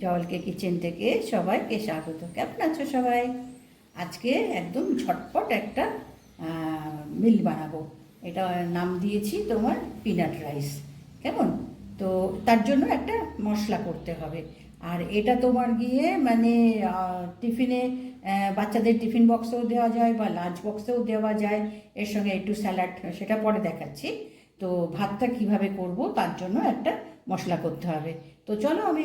জলকে কিচেন থেকে সবাইকে স্বাগত। কেমন আছো সবাই? আজকে একদম ঝটপট একটা মিল বানাবো। এটা নাম দিয়েছি তোমার পিনাট রাইস। কেমন? তো তার জন্য একটা মশলা করতে হবে। আর এটা তোমার গিয়ে মানে টিফিনে বাচ্চাদের টিফিন বক্সেও দেওয়া যায় বা লাঞ্চ বক্সেও দেওয়া যায়। এর সঙ্গে একটু স্যালাড, সেটা পরে দেখাচ্ছি। তো ভাতটা কিভাবে করব তার জন্য একটা মশলা করতে হবে। তো চলো আমি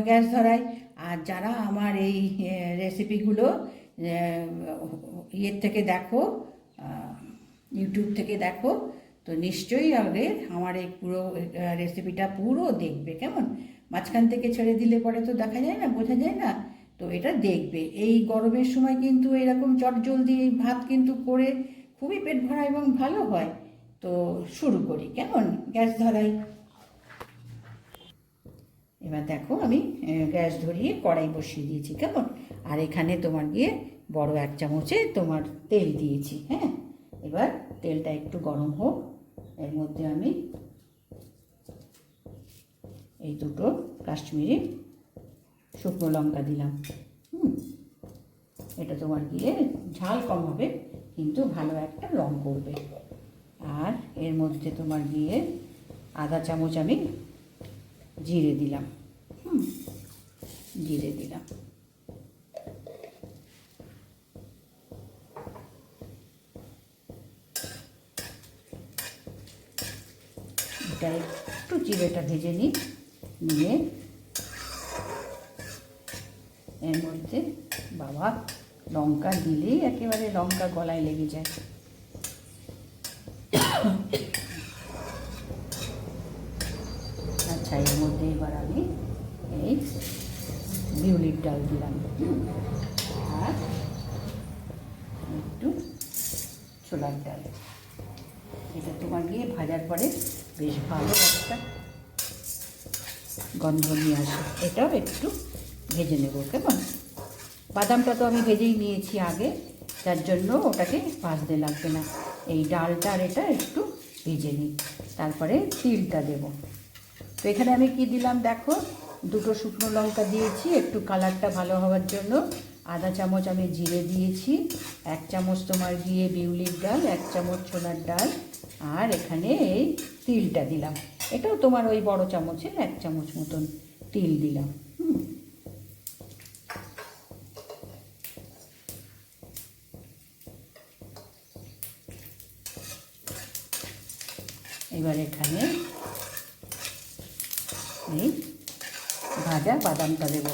গ্যাস ধরাই। আর যারা আমার এই রেসিপিগুলো ইয়ের থেকে দেখো, ইউটিউব থেকে দেখো, তো নিশ্চয়ই আগে আমার এই পুরো রেসিপিটা পুরো দেখবে। কেমন? মাঝখান থেকে ছেড়ে দিলে পরে তো দেখা যায় না, বোঝা যায় না। তো এটা দেখবে। এই গরমের সময় কিন্তু এরকম চটজলদি ভাত কিন্তু করে খুবই পেট ভরা এবং ভালো হয়। তো শুরু করি। কেমন? গ্যাস ধরাই। এবার দেখো আমি গ্যাস ধরিয়ে কড়াই বসিয়ে দিয়েছি। কেমন? আর এখানে তোমার গিয়ে বড় 1 চামচে তোমার তেল দিয়েছি। হ্যাঁ, এবার তেলটা একটু গরম হোক। এর মধ্যে আমি এই দুটো কাশ্মীরি শুকনো লঙ্কা দিলাম। এটা তোমার গিয়ে ঝাল কম হবে, কিন্তু ভালো একটা রং করবে। আর এর মধ্যে তোমার গিয়ে আধা চামচ আমি জিরে দিলাম। জিরে দিলাম। এটা একটু জিরেটা ভেজে নিয়ে এর মধ্যে বাবা লঙ্কা দিলেই একেবারে লঙ্কা গলায় লেগে যায়। আচ্ছা, এর মধ্যে এবার আমি এই বিউলির ডাল দিলাম আর একটু ছোলার ডাল। এটা তোমার গিয়ে ভাজার পরে বেশ ভালো একটা গন্ধ নিয়ে আসে। এটাও একটু ভেজে নেব। কেমন? বাদামটা তো আমি ভেজেই নিয়েছি আগে, যার জন্য ওটাকে ভাজতে লাগবে না। এই ডালটা আর এটা একটু ভেজে নিই, তারপরে তিলটা দেব। তো এখানে আমি কি দিলাম দেখো, দুটো শুকনো লঙ্কা দিয়েছি একটু কালারটা ভালো হওয়ার জন্য। আধা চামচ আমি জিরে দিয়েছি, 1 চামচ তোমার গিয়ে বিউলির ডাল, 1 চামচ ছোলার ডাল, আর এখানে এই তিলটা দিলাম। এটাও তোমার ওই বড় চামচের 1 চামচ মতন তিল দিলাম। এবার এখানে এই ভাজা বাদামটা দেব।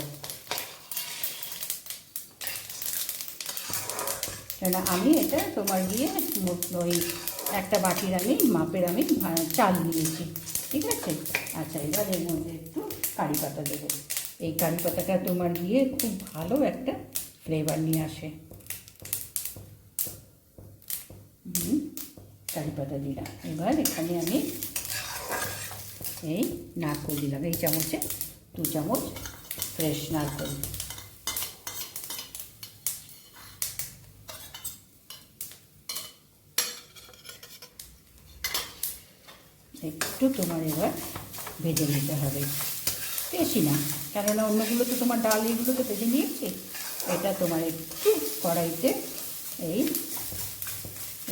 কেন আমি এটা তোমার গিয়ে ওই একটা বাটির আমি মাপের আমি চাল নিয়েছি। ঠিক আছে? আচ্ছা, এবার এর মধ্যে একটু কারি পাতা দেবো। এই কারি পাতাটা তোমার গিয়ে খুব ভালো একটা ফ্লেভার নিয়ে আসে। কারি পাতা দিলাম। এবার এখানে আমি এই নারকেল দিলাম। এই চামচে 2 চামচ ফ্রেশ নারকেল। একটু তোমার এবার ভেজে নিতে হবে, বেশি না, কেননা অন্যগুলো তো তোমার ডাল এগুলো তো ভেজে নিয়েছি। এটা তোমার একটু কড়াইতে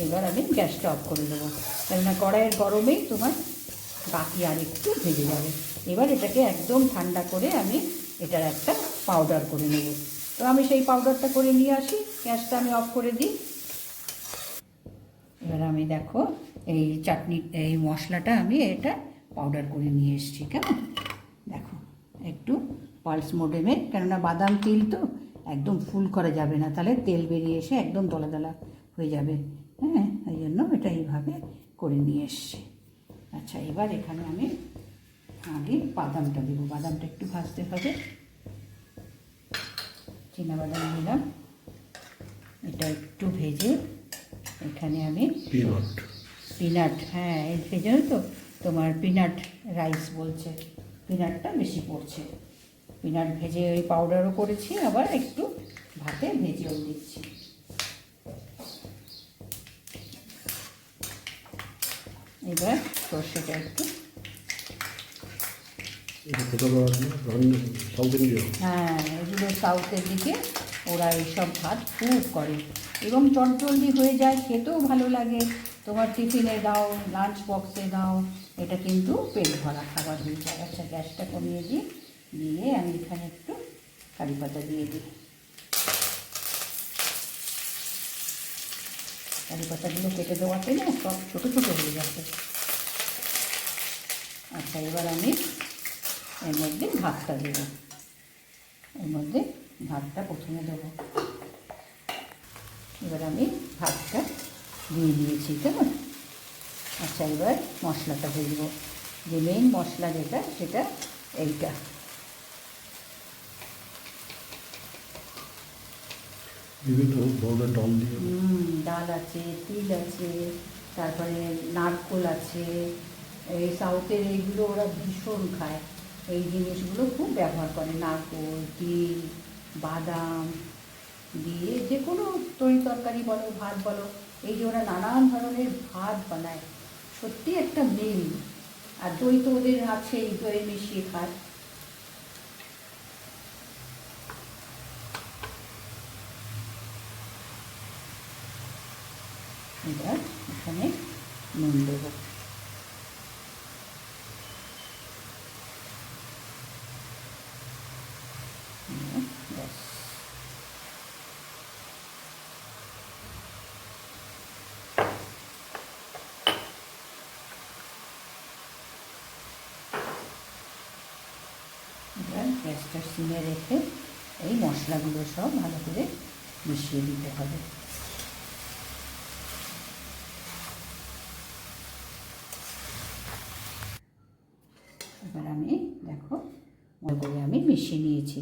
এবার আমি গ্যাসটা অফ করে দেবো, কেননা কড়াইয়ের গরমেই তোমার বাকি আর একটু ভেজে যাবে। এবার এটাকে একদম ঠান্ডা করে আমি এটার একটা পাউডার করে নেব। তো আমি সেই পাউডারটা করে নিয়ে আসি, গ্যাসটা আমি অফ করে দিই। এবার আমি দেখো এই চাটনি এই মশলাটা আমি এটা পাউডার করে নিয়ে এসেছি। কেমন? দেখো একটু পালস মোডে, কেননা বাদাম তিল তো একদম ফুল করা যাবে না, তাহলে তেল বেরিয়ে এসে একদম দলা দলা হয়ে যাবে। হ্যাঁ, এই জন্য এটা এইভাবে করে নিয়ে এসছি। আচ্ছা, এবার এখানে আমি আগে বাদামটা দেবো। বাদামটা একটু ভাজতে হবে। বাদাম দিলাম, এটা একটু ভেজে এখানে আমি পিনাট, হ্যাঁ এই জন্য তো তোমার পিনাট রাইস বলছে, পিনাটটা বেশি পড়ছে। পিনাট ভেজে ওই পাউডারও করেছি, আবার একটু ভাতে ভেজেও দিচ্ছি। এবার সর্ষেটা একটু এটা কোথাও রান্না সাউথ ইন্ডিয়া। হ্যাঁ, এগুলো সাউথের দিকে ওরা এইসব ভাত খুব করে এবং চটজলদি হয়ে যায়, খেতেও ভালো লাগে। তোমার টিফিনে দাও, লাঞ্চ বক্সে দাও, এটা কিন্তু পেট ভরা খাবার হয়ে যায়। আচ্ছা, গ্যাসটা কমিয়ে দিই, দিয়ে আমি এখানে একটু কারি পাতা দিয়ে দিই। কারি পাতাগুলো কেটে দেওয়াতে না সব ছোটো ছোটো হয়ে যাচ্ছে। আচ্ছা, এবার আমি এর মধ্যে ভাতটা দেবো। এর মধ্যে ভাতটা প্রথমে দেবো। এবার আমি ভাতটা দিয়ে দিয়েছি, কেমন? আচ্ছা, এবার মশলাটা ভেজবো। যে মেইন মশলা যেটা, সেটা এইটা। বিভিন্ন ধরনের ডাল দিয়ে, ডাল আছে, তিল আছে, তারপরে নারকোল আছে। এই সাউথের এইগুলো ওরা ভীষণ খায়, এই জিনিসগুলো খুব ব্যবহার করে। নারকোল, তিল, বাদাম দিয়ে যে কোনো তরি তরকারি বলো, ভাত বলো, এই যে ওরা নানান ধরনের ভাত বানায়, সত্যি একটা মিল। আর দই তো ওদের আছেই, দই মিশিয়ে খায়। এবার এখানে নুন দেবো। ব্যাস। এবার গ্যাসটা সিমে রেখে এই মশলাগুলো সব ভালো করে মিশিয়ে দিতে হবে। এবার আমি দেখো ভালো করে আমি মিশিয়ে নিয়েছি,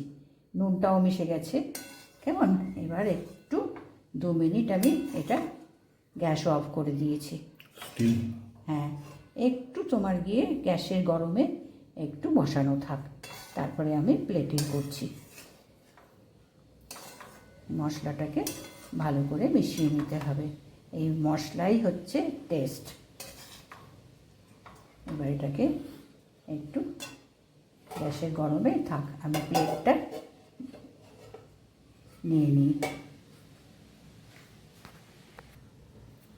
নুনটাও মিশে গেছে, কেমন? এবার একটু 2 মিনিট আমি এটা গ্যাস অফ করে দিয়েছি। হ্যাঁ, একটু তোমার গিয়ে গ্যাসের গরমে একটু বসানো থাক, তারপরে আমি প্লেটিং করছি। মশলাটাকে ভালো করে মিশিয়ে নিতে হবে, এই মশলাই হচ্ছে টেস্ট। এবার এটাকে একটু গ্যাসের গরমে থাক, আমি প্লেটটা নিয়ে নিই।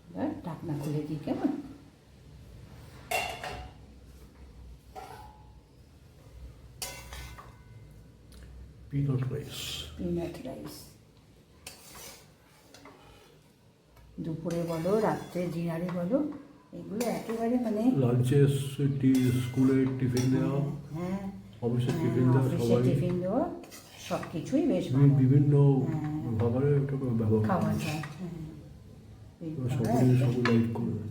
এবার ঢাকনা খুলে দিই, কেমন? Peanut rice. পিনাট রাইস দুপুরে বলো, রাত্রে ডিনারে বলো, এগুলো একেবারে মানে লাঞ্চে, স্কুলে টিফিন দেওয়া, হ্যাঁ, অফিসে টিফিন দেওয়া, অফিসে সবাই টিফিন দেওয়া, সব কিছুই বেশ ভালো বিভিন্ন খাবারে এটা ব্যবহার খাওয়া করা যায়। সকলে সব লাইক করবে।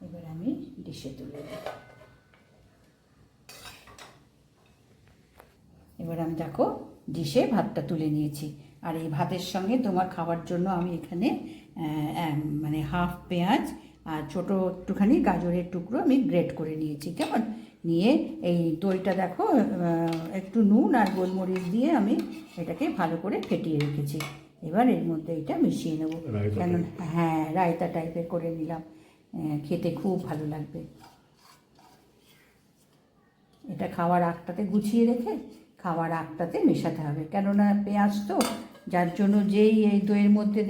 এবার আমি ডিশে তুলে দিই। এবার আমি দেখো ডিশে ভাতটা তুলে নিয়েছি, আর এই ভাতের সঙ্গে তোমার খাওয়ার জন্য আমি এখানে মানে হাফ পেঁয়াজ আর ছোটো একটুখানি গাজরের টুকরো আমি গ্রেট করে নিয়েছি, কেমন? নিয়ে এই দইটা দেখো একটু নুন আর গোলমরিচ দিয়ে আমি এটাকে ভালো করে ফেটিয়ে রেখেছি। এবার এর মধ্যে এটা মিশিয়ে নেবো, কেন? হ্যাঁ, রায়তা টাইপের করে নিলাম, খেতে খুব ভালো লাগবে। এটা খাওয়ার আগটাতে গুছিয়ে রেখে খাওয়ার আগটাতে মেশাতে হবে, কেননা পেঁয়াজ তো, যার জন্য যেই এই দইয়ের মধ্যে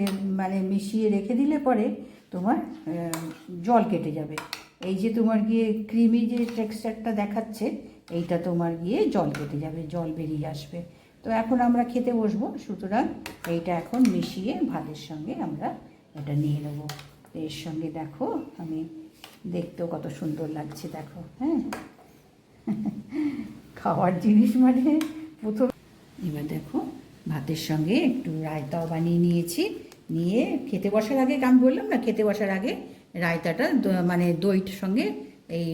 মানে মিশিয়ে রেখে দিলে পরে তোমার জল কেটে যাবে। এই যে তোমার গিয়ে ক্রিমি যে টেক্সচারটা দেখাচ্ছে, এইটা তোমার গিয়ে জল কেটে যাবে, জল বেরিয়ে আসবে। তো এখন আমরা খেতে বসবো, সুতরাং এইটা এখন মিশিয়ে ভাতের সঙ্গে আমরা এটা নিয়ে নেবো। এর সঙ্গে দেখো আমি দেখতেও কত সুন্দর লাগছে, দেখো। হ্যাঁ, খাওয়ার জিনিস মানে প্রথম। এবার দেখো ভাতের সঙ্গে একটু রায়তাও বানিয়ে নিয়েছি, নিয়ে খেতে বসার আগে, আমি বললাম না খেতে বসার আগে রায়তাটা মানে দইয়ের সঙ্গে এই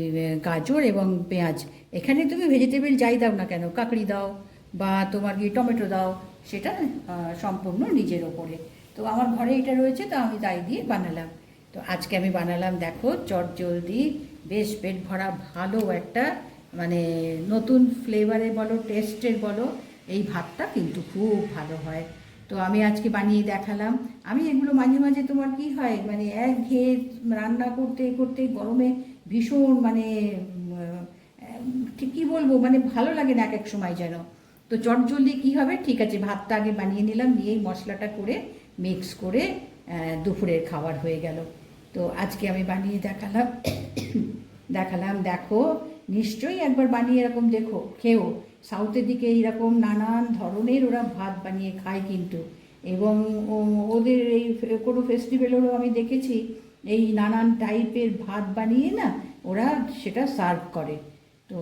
গাজর এবং পেঁয়াজ, এখানে তুমি ভেজিটেবল যাই দাও না কেন, কাকড়ি দাও বা তোমার কি টমেটো দাও, সেটা সম্পূর্ণ নিজের ওপরে। তো আমার ঘরে এটা রয়েছে, তো আমি তাই দিয়ে বানালাম। তো আজকে আমি বানালাম দেখো চটজলদি, বেশ পেট ভরা ভালো একটা মানে নতুন ফ্লেভারে বলো, টেস্টের বলো, এই ভাতটা কিন্তু খুব ভালো হয়। তো আমি আজকে বানিয়ে দেখালাম। আমি এগুলো মাঝে মাঝে তোমার কি হয় মানে একঘেয়ে রান্না করতে করতে গরমে ভীষণ মানে ঠিক কী বলবো, মানে ভালো লাগে না এক এক সময় যেন। তো চটজলদি কী হবে, ঠিক আছে ভাতটা আগে বানিয়ে নিলাম, নিয়েই মশলাটা করে মিক্স করে দুপুরের খাবার হয়ে গেল। তো আজকে আমি বানিয়ে দেখালাম দেখো, নিশ্চয়ই একবার বানিয়ে এরকম দেখো, খেও। সাউথের দিকে এইরকম নানান ধরনের ওরা ভাত বানিয়ে খায় কিন্তু, এবং ওদের এই কোনো ফেস্টিভ্যালেরও আমি দেখেছি এই নানান টাইপের ভাত বানিয়ে না ওরা সেটা সার্ভ করে। তো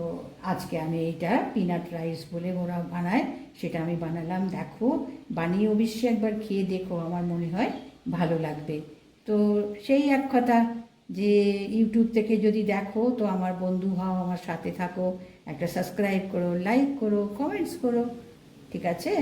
আজকে আমি এইটা পিনাট রাইস বলে ওরা বানায়, সেটা আমি বানালাম। দেখো বানিয়ে অবশ্যই একবার খেয়ে দেখো, আমার মনে হয় ভালো লাগবে। তো সেই এক কথা যে ইউটিউব থেকে যদি দেখো তো আমার বন্ধু হও, আমার সাথে থাকো, একটা সাবস্ক্রাইব করো, লাইক করো, কমেন্টস করো, ঠিক আছে?